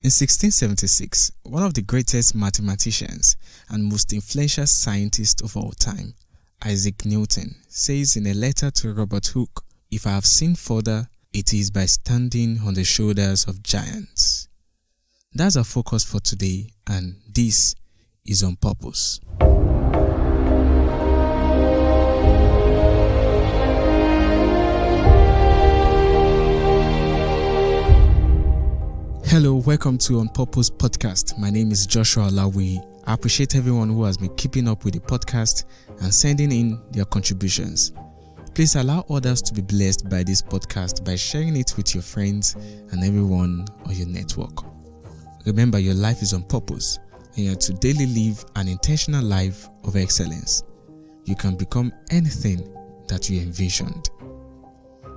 In 1676, one of the greatest mathematicians and most influential scientists of all time, Isaac Newton, says in a letter to Robert Hooke, "If I have seen further, it is by standing on the shoulders of giants." That's our focus for today, and this is On Purpose. Hello, welcome to On Purpose podcast. My name is Joshua Alawi. I appreciate everyone who has been keeping up with the podcast and sending in their contributions. Please allow others to be blessed by this podcast by sharing it with your friends and everyone on your network. Remember, your life is on purpose and you are to daily live an intentional life of excellence. You can become anything that you envisioned.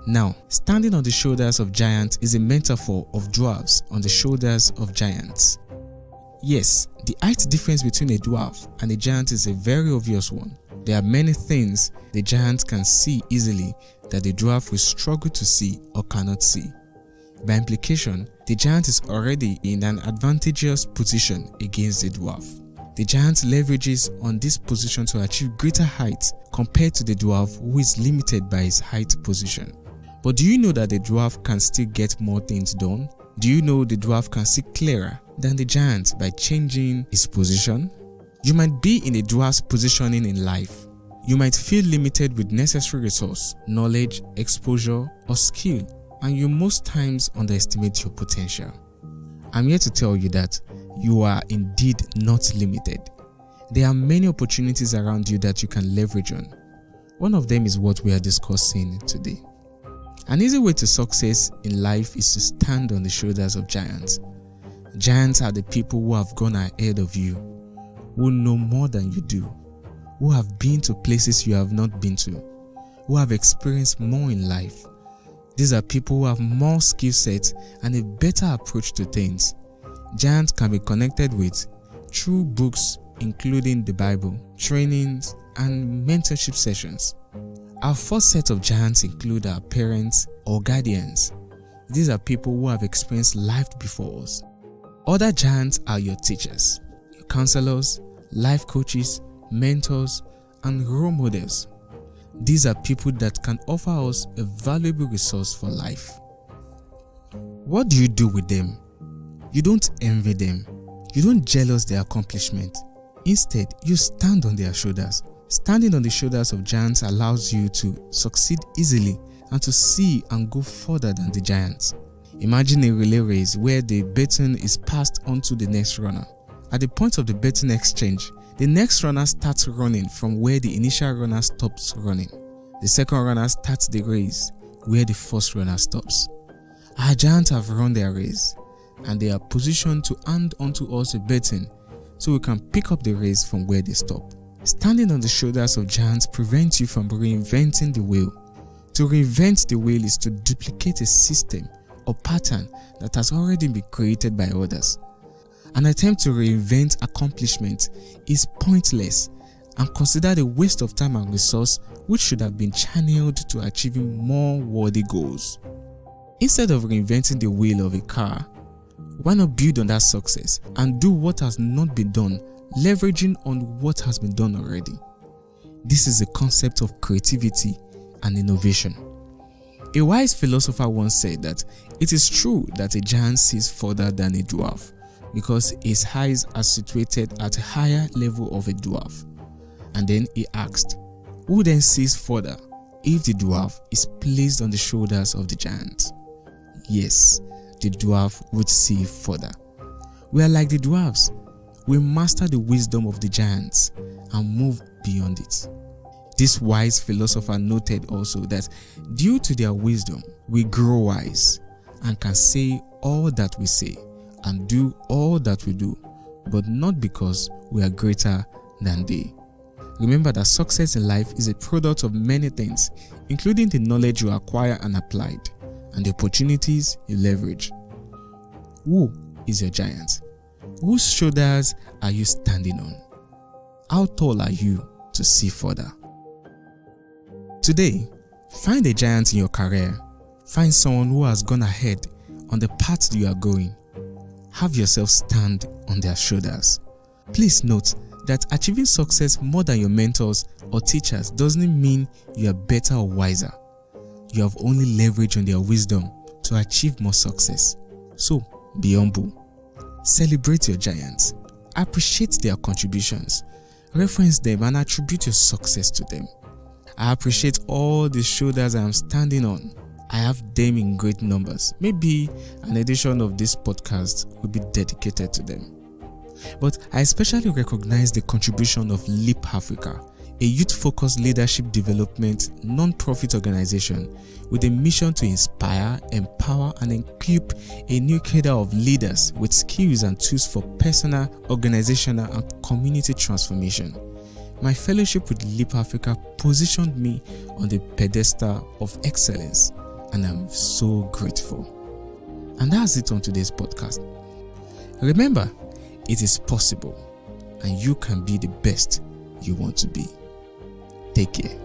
Now, standing on the shoulders of giants is a metaphor of dwarfs on the shoulders of giants. Yes, the height difference between a dwarf and a giant is a very obvious one. There are many things the giant can see easily that the dwarf will struggle to see or cannot see. By implication, the giant is already in an advantageous position against the dwarf. The giant leverages on this position to achieve greater height compared to the dwarf who is limited by his height position. But do you know that the dwarf can still get more things done? Do you know the dwarf can see clearer than the giant by changing his position? You might be in a dwarf's positioning in life. You might feel limited with necessary resource, knowledge, exposure, or skill, and you most times underestimate your potential. I'm here to tell you that you are indeed not limited. There are many opportunities around you that you can leverage on. One of them is what we are discussing today. An easy way to success in life is to stand on the shoulders of giants. Giants are the people who have gone ahead of you, who know more than you do, who have been to places you have not been to, who have experienced more in life. These are people who have more skill sets and a better approach to things. Giants can be connected with through books including the Bible, trainings, and mentorship sessions. Our first set of giants include our parents or guardians. These are people who have experienced life before us. Other giants are your teachers, your counselors, life coaches, mentors, and role models. These are people that can offer us a valuable resource for life. What do you do with them? You don't envy them. You don't jealous their accomplishment. Instead, you stand on their shoulders. Standing on the shoulders of giants allows you to succeed easily and to see and go further than the giants. Imagine a relay race where the baton is passed on to the next runner. At the point of the baton exchange, the next runner starts running from where the initial runner stops running. The second runner starts the race where the first runner stops. Our giants have run their race and they are positioned to hand onto us a baton so we can pick up the race from where they stop. Standing on the shoulders of giants prevents you from reinventing the wheel. To reinvent the wheel is to duplicate a system or pattern that has already been created by others. An attempt to reinvent accomplishment is pointless and considered a waste of time and resource which should have been channeled to achieving more worthy goals. Instead of reinventing the wheel of a car, why not build on that success and do what has not been done, leveraging on what has been done already? This is the concept of creativity and innovation. A wise philosopher once said that it is true that a giant sees further than a dwarf because his eyes are situated at a higher level of a dwarf. And then he asked, who then sees further if the dwarf is placed on the shoulders of the giant? Yes, the dwarf would see further. We are like the dwarves. We master the wisdom of the giants and move beyond it. This wise philosopher noted also that due to their wisdom, we grow wise and can say all that we say and do all that we do, but not because we are greater than they. Remember that success in life is a product of many things, including the knowledge you acquire and applied, and the opportunities you leverage. Who is your giant? Whose shoulders are you standing on? How tall are you to see further? Today, find a giant in your career. Find someone who has gone ahead on the path you are going. have yourself stand on their shoulders. Please note that achieving success more than your mentors or teachers doesn't mean you are better or wiser. You have only leverage on their wisdom to achieve more success. So, be humble. Celebrate your giants. Appreciate their contributions. Reference them and attribute your success to them. I appreciate all the shoulders I am standing on. I have them in great numbers. Maybe an edition of this podcast will be dedicated to them. But I especially recognize the contribution of Leap Africa, a youth-focused leadership development non-profit organization with a mission to inspire, empower, and equip a new cadre of leaders with skills and tools for personal, organizational, and community transformation. My fellowship with Leap Africa positioned me on the pedestal of excellence, and I'm so grateful. And that's it on today's podcast. Remember, it is possible, and you can be the best you want to be. Take care.